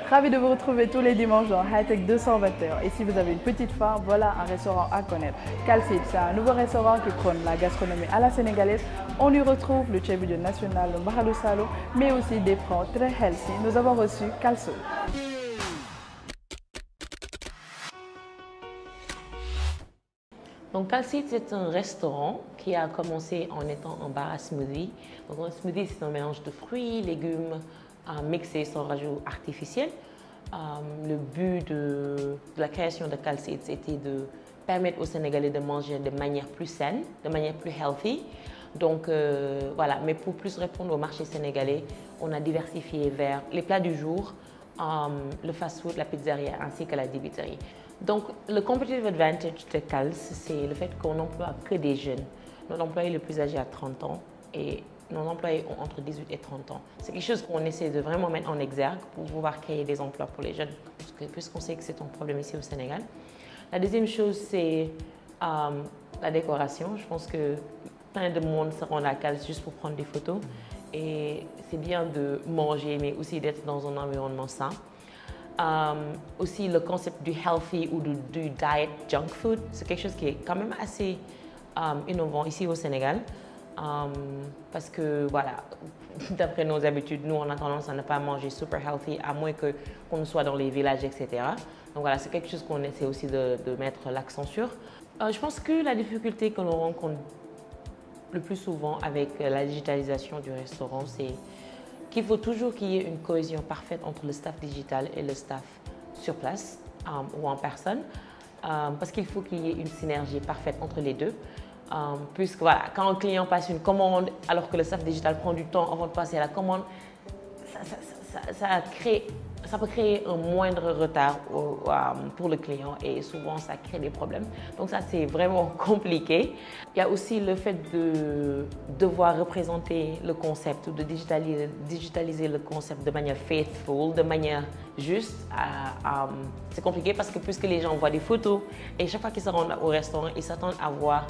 Ravi de vous retrouver tous les dimanches dans Hightech 221. Et si vous avez une petite faim, voilà un restaurant à connaître. Calcite, c'est un nouveau restaurant qui prône la gastronomie à la sénégalaise. On y retrouve le ceebu national, le mbaxalu salo, mais aussi des plats très healthy. Nous avons reçu Kalso. Donc Calcite, c'est un restaurant qui a commencé en étant un bar à smoothie. Donc un smoothie, c'est un mélange de fruits, légumes mixés sans rajout artificiel. Le but de la création de Calcite, c'était de permettre aux Sénégalais de manger de manière plus saine, de manière plus healthy. Donc voilà, mais pour plus répondre au marché sénégalais, on a diversifié vers les plats du jour, le fast-food, la pizzeria ainsi que la débiterie. Donc, le competitive advantage de Cals, c'est le fait qu'on n'emploie que des jeunes. Nos employés les plus âgés à 30 ans et nos employés ont entre 18 et 30 ans. C'est quelque chose qu'on essaie de vraiment mettre en exergue pour pouvoir créer des emplois pour les jeunes, puisqu'on sait que c'est un problème ici au Sénégal. La deuxième chose, c'est la décoration. Je pense que plein de monde se rend à Cals juste pour prendre des photos. Et c'est bien de manger, mais aussi d'être dans un environnement sain. Aussi le concept du healthy ou du diet junk food, c'est quelque chose qui est quand même assez innovant ici au Sénégal parce que voilà, d'après nos habitudes, nous on a tendance à ne pas manger super healthy à moins qu'on soit dans les villages, etc. Donc voilà, c'est quelque chose qu'on essaie aussi de mettre l'accent sur. Je pense que la difficulté que l'on rencontre le plus souvent avec la digitalisation du restaurant, c'est qu'il faut toujours qu'il y ait une cohésion parfaite entre le staff digital et le staff sur place ou en personne, parce qu'il faut qu'il y ait une synergie parfaite entre les deux. Puisque voilà, quand un client passe une commande alors que le staff digital prend du temps avant de passer à la commande, ça peut créer un moindre retard pour le client et souvent ça crée des problèmes. Donc ça c'est vraiment compliqué. Il y a aussi le fait de devoir représenter le concept ou de digitaliser le concept de manière faithful, de manière juste. C'est compliqué parce que puisque les gens voient des photos et chaque fois qu'ils se rendent au restaurant, ils s'attendent à voir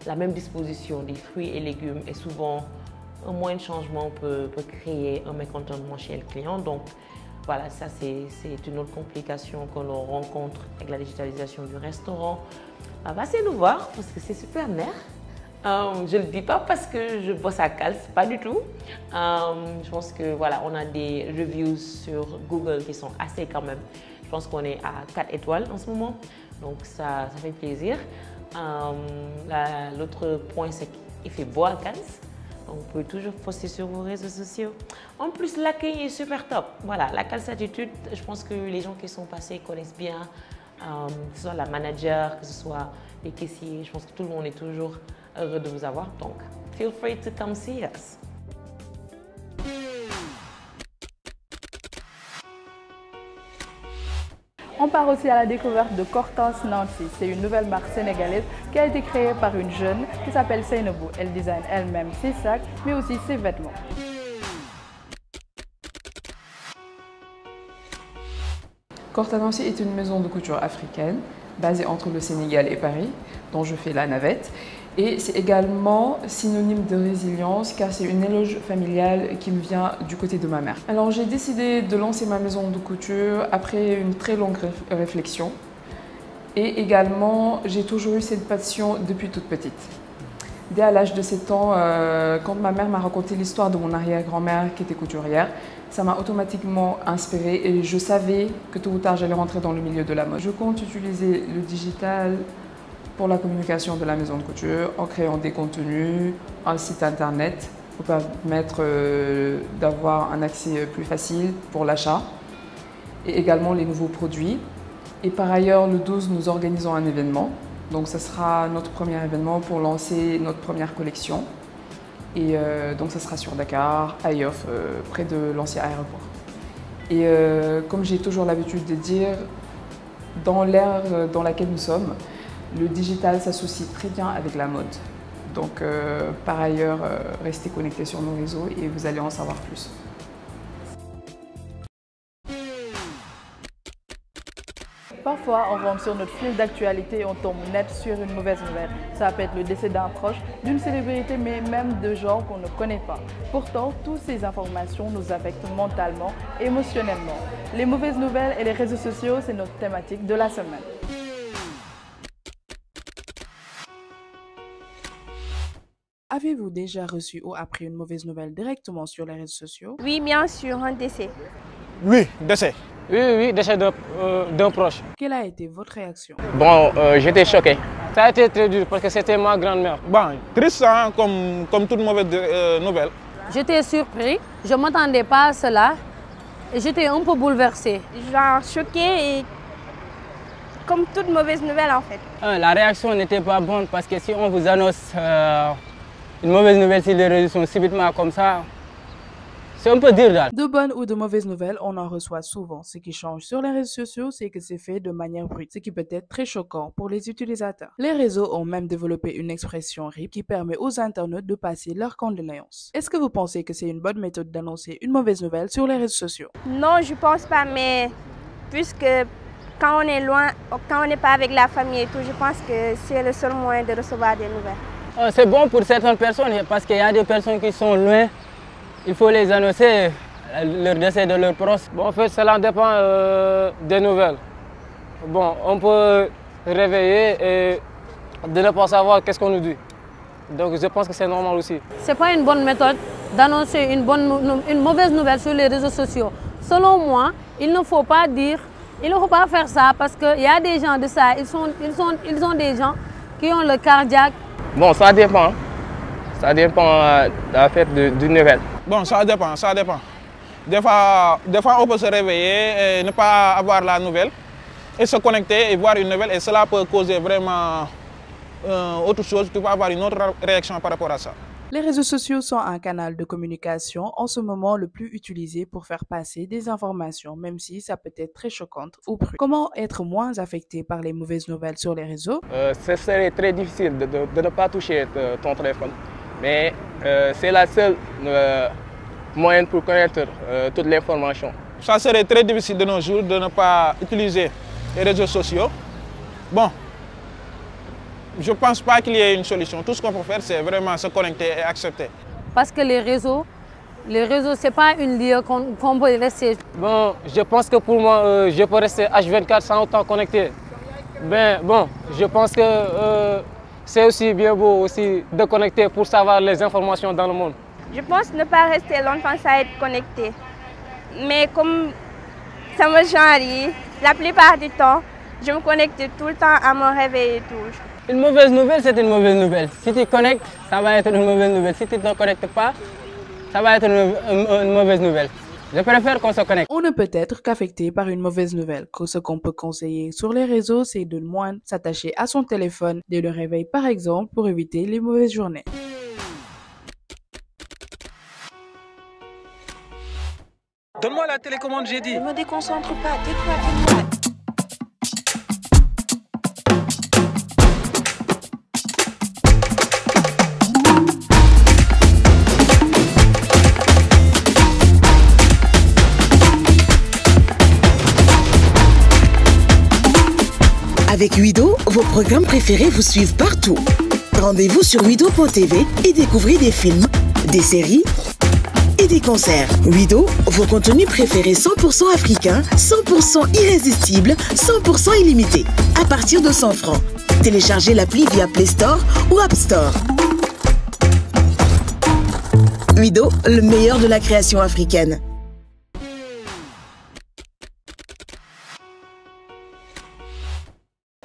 la même disposition des fruits et légumes et souvent un moindre changement peut créer un mécontentement chez le client. Donc voilà, ça c'est une autre complication que l'on rencontre avec la digitalisation du restaurant. Passez nous voir parce que c'est super nerf. Je ne le dis pas parce que je bosse à Cals, pas du tout. Je pense que voilà, on a des reviews sur Google qui sont assez quand même. Je pense qu'on est à 4 étoiles en ce moment, donc ça fait plaisir. L'autre point, c'est qu'il fait beau à Cals. Donc, vous pouvez toujours poster sur vos réseaux sociaux. En plus, l'accueil est super top. Voilà, la Cals Attitude, je pense que les gens qui sont passés connaissent bien, que ce soit la manager, que ce soit les caissiers. Je pense que tout le monde est toujours heureux de vous avoir. Donc, feel free to come see us. On part aussi à la découverte de Cortance Nancy. C'est une nouvelle marque sénégalaise qui a été créée par une jeune qui s'appelle Seynabou. Elle design elle-même ses sacs, mais aussi ses vêtements. Cortance Nancy est une maison de couture africaine basée entre le Sénégal et Paris, dont je fais la navette. Et c'est également synonyme de résilience car c'est une éloge familiale qui me vient du côté de ma mère. Alors j'ai décidé de lancer ma maison de couture après une très longue réflexion. Et également, j'ai toujours eu cette passion depuis toute petite. Dès à l'âge de 7 ans, quand ma mère m'a raconté l'histoire de mon arrière-grand-mère qui était couturière, ça m'a automatiquement inspirée et je savais que tôt ou tard j'allais rentrer dans le milieu de la mode. Je compte utiliser le digital pour la communication de la maison de couture, en créant des contenus, un site internet pour permettre d'avoir un accès plus facile pour l'achat et également les nouveaux produits. Et par ailleurs, le 12, nous organisons un événement. Donc, ce sera notre premier événement pour lancer notre première collection. Et donc, ce sera sur Dakar, à Yoff, près de l'ancien aéroport. Et comme j'ai toujours l'habitude de dire, dans l'ère dans laquelle nous sommes, le digital s'associe très bien avec la mode. Donc, par ailleurs, restez connectés sur nos réseaux et vous allez en savoir plus. Parfois, on rentre sur notre fil d'actualité et on tombe net sur une mauvaise nouvelle. Ça peut être le décès d'un proche, d'une célébrité, mais même de gens qu'on ne connaît pas. Pourtant, toutes ces informations nous affectent mentalement, émotionnellement. Les mauvaises nouvelles et les réseaux sociaux, c'est notre thématique de la semaine. Avez-vous déjà reçu ou appris une mauvaise nouvelle directement sur les réseaux sociaux? Oui, bien sûr, un décès. Oui, décès. Oui, décès d'un proche. Quelle a été votre réaction? Bon, j'étais choqué. Ça a été très dur parce que c'était ma grand-mère. Bon, triste hein, comme toute mauvaise nouvelle. J'étais surpris, je ne m'attendais pas à cela et j'étais un peu bouleversée. Genre choquée et comme toute mauvaise nouvelle en fait. La réaction n'était pas bonne parce que si on vous annonce une mauvaise nouvelle sur les réseaux sociaux subitement comme ça, c'est un peu dur là. De bonnes ou de mauvaises nouvelles, on en reçoit souvent. Ce qui change sur les réseaux sociaux, c'est que c'est fait de manière brute, ce qui peut être très choquant pour les utilisateurs. Les réseaux ont même développé une expression RIP qui permet aux internautes de passer leurs condoléances. Est-ce que vous pensez que c'est une bonne méthode d'annoncer une mauvaise nouvelle sur les réseaux sociaux? Non, je pense pas, mais puisque quand on est loin, quand on n'est pas avec la famille et tout, je pense que c'est le seul moyen de recevoir des nouvelles. C'est bon pour certaines personnes parce qu'il y a des personnes qui sont loin. Il faut les annoncer, leur décès de leurs proches. Bon, en fait, cela dépend des nouvelles. Bon, on peut réveiller et de ne pas savoir qu'est-ce qu'on nous dit. Donc je pense que c'est normal aussi. Ce n'est pas une bonne méthode d'annoncer une mauvaise nouvelle sur les réseaux sociaux. Selon moi, il ne faut pas faire ça parce qu'il y a des gens de ça, ils ont des gens qui ont le cardiaque. Bon, ça dépend. Ça dépend d'une nouvelle. Bon, ça dépend. Des fois, on peut se réveiller et ne pas avoir la nouvelle et se connecter et voir une nouvelle et cela peut causer vraiment autre chose. Tu vas avoir une autre réaction par rapport à ça. Les réseaux sociaux sont un canal de communication en ce moment le plus utilisé pour faire passer des informations, même si ça peut être très choquante ou brute. Comment être moins affecté par les mauvaises nouvelles sur les réseaux? Ce serait très difficile de ne pas toucher ton téléphone. Mais c'est la seule moyen pour connaître toute l'information. Ça serait très difficile de nos jours de ne pas utiliser les réseaux sociaux. Bon, je ne pense pas qu'il y ait une solution. Tout ce qu'on peut faire, c'est vraiment se connecter et accepter. Parce que les réseaux, ce n'est pas une lieu qu'on peut rester. Bon, je pense que pour moi, je peux rester H24 sans autant connecté. Bon, je pense que c'est aussi bien beau aussi de connecter pour savoir les informations dans le monde. Je pense ne pas rester longtemps sans être connecté. Mais comme ça me change, la plupart du temps, je me connecte tout le temps à mon réveil et tout. Une mauvaise nouvelle, c'est une mauvaise nouvelle. Si tu connectes, ça va être une mauvaise nouvelle. Si tu ne te connectes pas, ça va être une mauvaise nouvelle. Je préfère qu'on se connecte. On ne peut être qu'affecté par une mauvaise nouvelle. Ce qu'on peut conseiller sur les réseaux, c'est de moins s'attacher à son téléphone dès le réveil, par exemple, pour éviter les mauvaises journées. Donne-moi la télécommande, j'ai dit. Ne me déconcentre pas, tais-toi. Avec Wido, vos programmes préférés vous suivent partout. Rendez-vous sur wido.tv et découvrez des films, des séries et des concerts. Wido, vos contenus préférés 100% africains, 100% irrésistibles, 100% illimités. À partir de 100 francs. Téléchargez l'appli via Play Store ou App Store. Wido, le meilleur de la création africaine.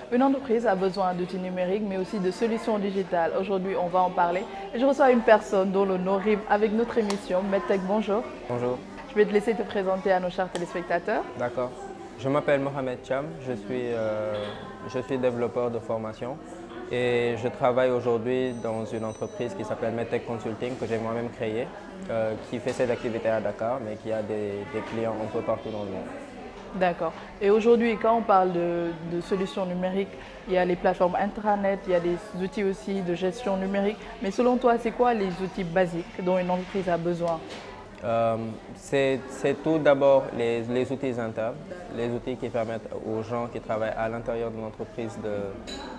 Une entreprise a besoin d'outils numériques, mais aussi de solutions digitales. Aujourd'hui, on va en parler. Et je reçois une personne dont le nom rime avec notre émission. Medtech, bonjour. Bonjour. Je vais te laisser te présenter à nos chers téléspectateurs. D'accord. Je m'appelle Mohamed Cham, je suis développeur de formation et je travaille aujourd'hui dans une entreprise qui s'appelle Medtech Consulting, que j'ai moi-même créée, qui fait ses activités à Dakar, mais qui a des clients un peu partout dans le monde. D'accord. Et aujourd'hui, quand on parle de solutions numériques, il y a les plateformes intranet, il y a des outils aussi de gestion numérique. Mais selon toi, c'est quoi les outils basiques dont une entreprise a besoin? C'est tout d'abord les outils internes, les outils qui permettent aux gens qui travaillent à l'intérieur de l'entreprise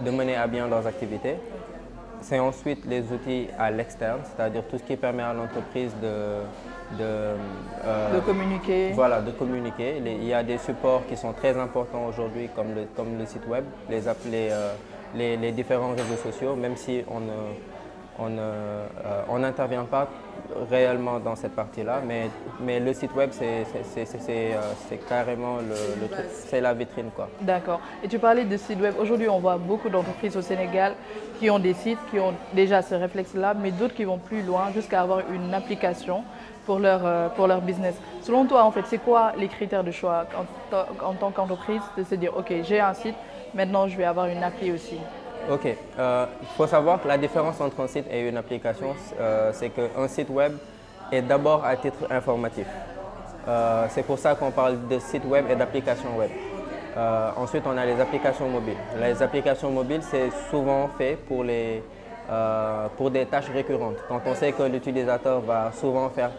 de mener à bien leurs activités. C'est ensuite les outils à l'externe, c'est-à-dire tout ce qui permet à l'entreprise de communiquer. Voilà, de communiquer. Il y a des supports qui sont très importants aujourd'hui, comme le site web, les différents réseaux sociaux, même si on n'intervient pas réellement dans cette partie-là, mais le site web, c'est carrément le truc, c'est la vitrine, quoi. D'accord. Et tu parlais de site web. Aujourd'hui, on voit beaucoup d'entreprises au Sénégal qui ont des sites, qui ont déjà ce réflexe-là, mais d'autres qui vont plus loin jusqu'à avoir une application pour leur business. Selon toi, en fait, c'est quoi les critères de choix en tant qu'entreprise de se dire, OK, j'ai un site, maintenant je vais avoir une appli aussi? Ok, il faut savoir que la différence entre un site et une application, c'est qu'un site web est d'abord à titre informatif. C'est pour ça qu'on parle de site web et d'application web. Ensuite, on a les applications mobiles. Les applications mobiles, c'est souvent fait pour des tâches récurrentes. Quand on sait que l'utilisateur va souvent faire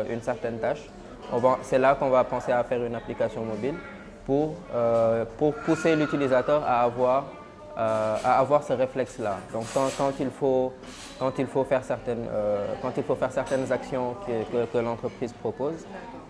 une certaine tâche, c'est là qu'on va penser à faire une application mobile pour pousser l'utilisateur à avoir ce réflexe-là. Donc quand il faut faire certaines actions que l'entreprise propose,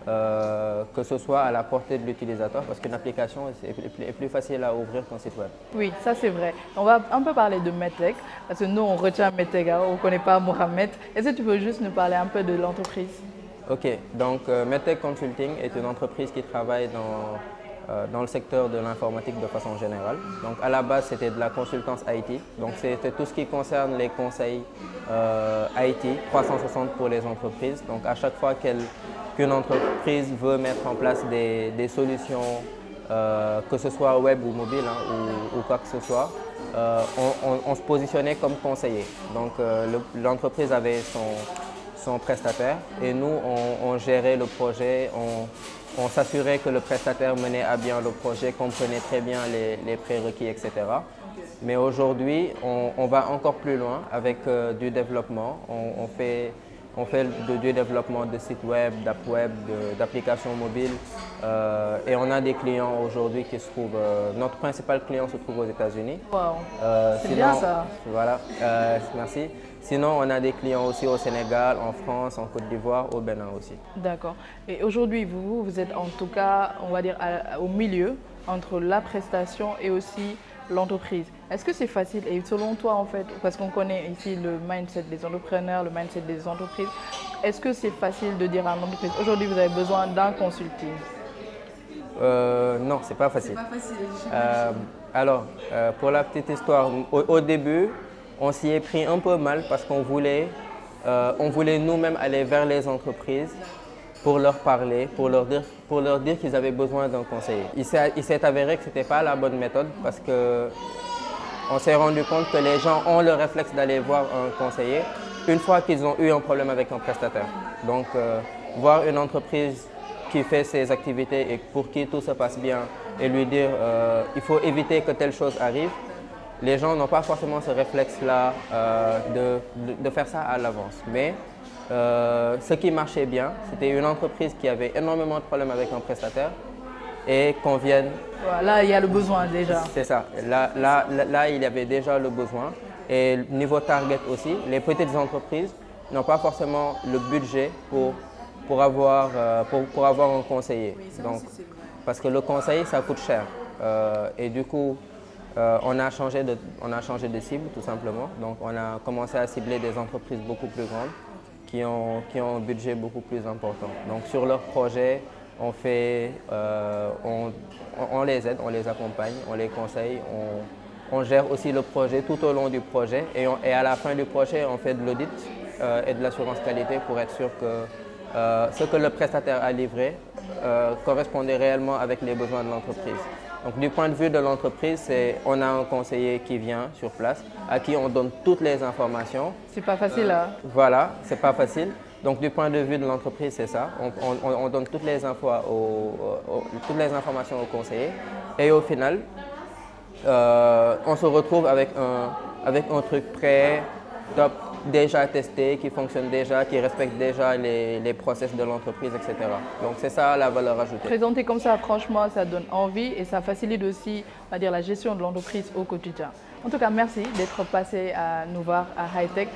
que ce soit à la portée de l'utilisateur, parce qu'une application est plus facile à ouvrir qu'un site web. Oui, ça c'est vrai. On va un peu parler de Medtech, parce que nous on retient Medtech, on ne connaît pas Mohamed. Est-ce que tu peux juste nous parler un peu de l'entreprise? Ok, donc Medtech Consulting est une entreprise qui travaille dans le secteur de l'informatique de façon générale. Donc à la base, c'était de la consultance IT. Donc c'était tout ce qui concerne les conseils IT 360 pour les entreprises. Donc à chaque fois qu'une entreprise veut mettre en place des solutions, que ce soit web ou mobile ou quoi que ce soit, on se positionnait comme conseiller. Donc l'entreprise avait son prestataire et nous, on gérait le projet. On s'assurait que le prestataire menait à bien le projet, comprenait très bien les prérequis, etc. Mais aujourd'hui, on va encore plus loin avec du développement. On fait du développement de sites web, d'apps web, d'applications mobiles. Et on a des clients aujourd'hui qui se trouvent... notre principal client se trouve aux États-Unis. Wow. C'est bien ça. Voilà, merci. Sinon, on a des clients aussi au Sénégal, en France, en Côte d'Ivoire, au Bénin aussi. D'accord. Et aujourd'hui, vous êtes en tout cas, on va dire, au milieu entre la prestation et aussi l'entreprise. Est-ce que c'est facile? Et selon toi, en fait, parce qu'on connaît ici le mindset des entrepreneurs, le mindset des entreprises, est-ce que c'est facile de dire à l'entreprise, aujourd'hui, vous avez besoin d'un consulting? Non, c'est pas facile. C'est pas facile. Alors, pour la petite histoire, au début, on s'y est pris un peu mal parce qu'on voulait nous-mêmes aller vers les entreprises pour leur parler, pour leur dire qu'ils avaient besoin d'un conseiller. Il s'est avéré que ce n'était pas la bonne méthode parce qu'on s'est rendu compte que les gens ont le réflexe d'aller voir un conseiller une fois qu'ils ont eu un problème avec un prestataire. Donc, voir une entreprise qui fait ses activités et pour qui tout se passe bien et lui dire il faut éviter que telle chose arrive, les gens n'ont pas forcément ce réflexe-là de faire ça à l'avance. Mais ce qui marchait bien, c'était une entreprise qui avait énormément de problèmes avec un prestataire et qu'on vienne... Là, il y a le besoin déjà. C'est ça. Là, il y avait déjà le besoin. Et niveau target aussi, les petites entreprises n'ont pas forcément le budget pour avoir un conseiller. Oui, donc, parce que le conseil, ça coûte cher. Et du coup, on a changé de cible tout simplement. Donc on a commencé à cibler des entreprises beaucoup plus grandes qui ont un budget beaucoup plus important. Donc sur leurs projets, on les aide, on les accompagne, on les conseille, on gère aussi le projet tout au long du projet et à la fin du projet, on fait de l'audit et de l'assurance qualité pour être sûr que ce que le prestataire a livré correspondait réellement avec les besoins de l'entreprise. Donc du point de vue de l'entreprise, on a un conseiller qui vient sur place, à qui on donne toutes les informations. C'est pas facile là. Voilà, c'est pas facile. Donc du point de vue de l'entreprise, c'est ça. On donne toutes les informations au conseiller. Et au final, on se retrouve avec un truc prêt, top, déjà testés, qui fonctionnent déjà, qui respectent déjà les process de l'entreprise, etc. Donc c'est ça la valeur ajoutée. Présenter comme ça, franchement, ça donne envie et ça facilite aussi, on va dire, la gestion de l'entreprise au quotidien. En tout cas, merci d'être passé à nous voir à Hightech.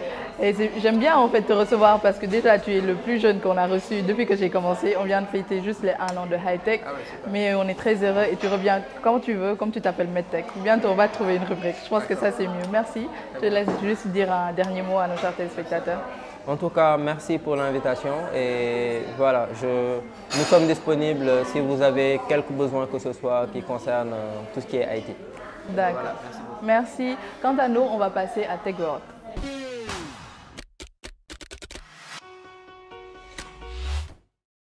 Et j'aime bien en fait te recevoir parce que déjà tu es le plus jeune qu'on a reçu depuis que j'ai commencé. On vient de fêter juste les 1 an de Hightech, mais on est très heureux et tu reviens quand tu veux, comme tu t'appelles MedTech. Bientôt on va trouver une rubrique. Je pense que ça c'est mieux. Merci. Je te laisse juste dire un dernier mot à nos chers téléspectateurs. En tout cas, merci pour l'invitation et voilà, nous sommes disponibles si vous avez quelques besoins que ce soit qui concernent tout ce qui est IT. D'accord. Voilà, merci. Quant à nous, on va passer à TechWorld.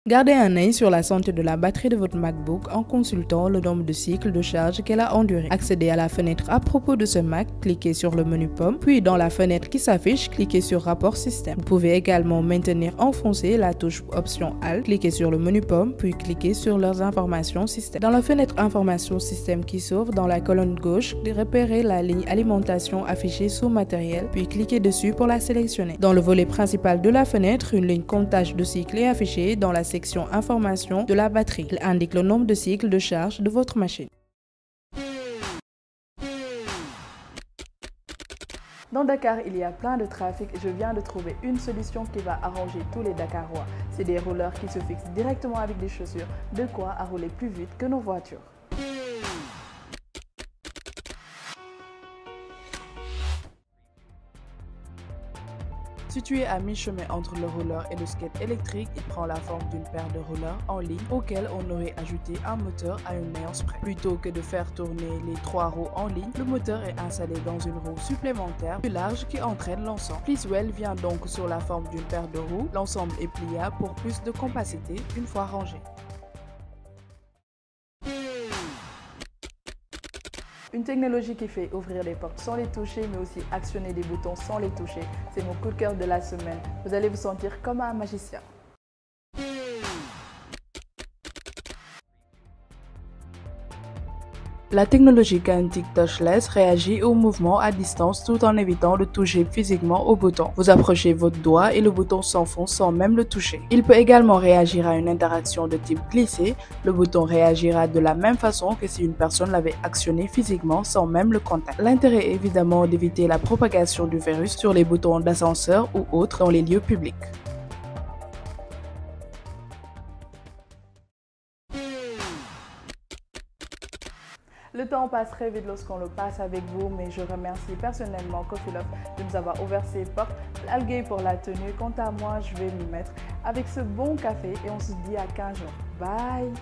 Gardez un œil sur la santé de la batterie de votre MacBook en consultant le nombre de cycles de charge qu'elle a enduré. Accédez à la fenêtre à propos de ce Mac, cliquez sur le menu Pomme, puis dans la fenêtre qui s'affiche, cliquez sur Rapport Système. Vous pouvez également maintenir enfoncé la touche Option Alt, cliquez sur le menu Pomme, puis cliquez sur leurs informations système. Dans la fenêtre Informations système qui s'ouvre, dans la colonne gauche, repérez la ligne Alimentation affichée sous Matériel, puis cliquez dessus pour la sélectionner. Dans le volet principal de la fenêtre, une ligne comptage de cycles est affichée dans la section Information de la batterie. Il indique le nombre de cycles de charge de votre machine. Dans Dakar, il y a plein de trafic et je viens de trouver une solution qui va arranger tous les Dakarois. C'est des rollers qui se fixent directement avec des chaussures, de quoi à rouler plus vite que nos voitures. Situé à mi-chemin entre le roller et le skate électrique, il prend la forme d'une paire de rollers en ligne auquel on aurait ajouté un moteur à une néance près. Plutôt que de faire tourner les 3 roues en ligne, le moteur est installé dans une roue supplémentaire plus large qui entraîne l'ensemble. Pleasewell vient donc sur la forme d'une paire de roues. L'ensemble est pliable pour plus de compacité une fois rangé. Une technologie qui fait ouvrir les portes sans les toucher, mais aussi actionner des boutons sans les toucher. C'est mon coup de cœur de la semaine. Vous allez vous sentir comme un magicien. La technologie Kinetic Touchless réagit au mouvement à distance tout en évitant de toucher physiquement au bouton. Vous approchez votre doigt et le bouton s'enfonce sans même le toucher. Il peut également réagir à une interaction de type glissé. Le bouton réagira de la même façon que si une personne l'avait actionné physiquement sans même le contact. L'intérêt est évidemment d'éviter la propagation du virus sur les boutons d'ascenseur ou autres dans les lieux publics. Le temps passe très vite lorsqu'on le passe avec vous, mais je remercie personnellement Coffee Love de nous avoir ouvert ses portes, Algué pour la tenue. Quant à moi, je vais m'y mettre avec ce bon café et on se dit à 15 jours. Bye!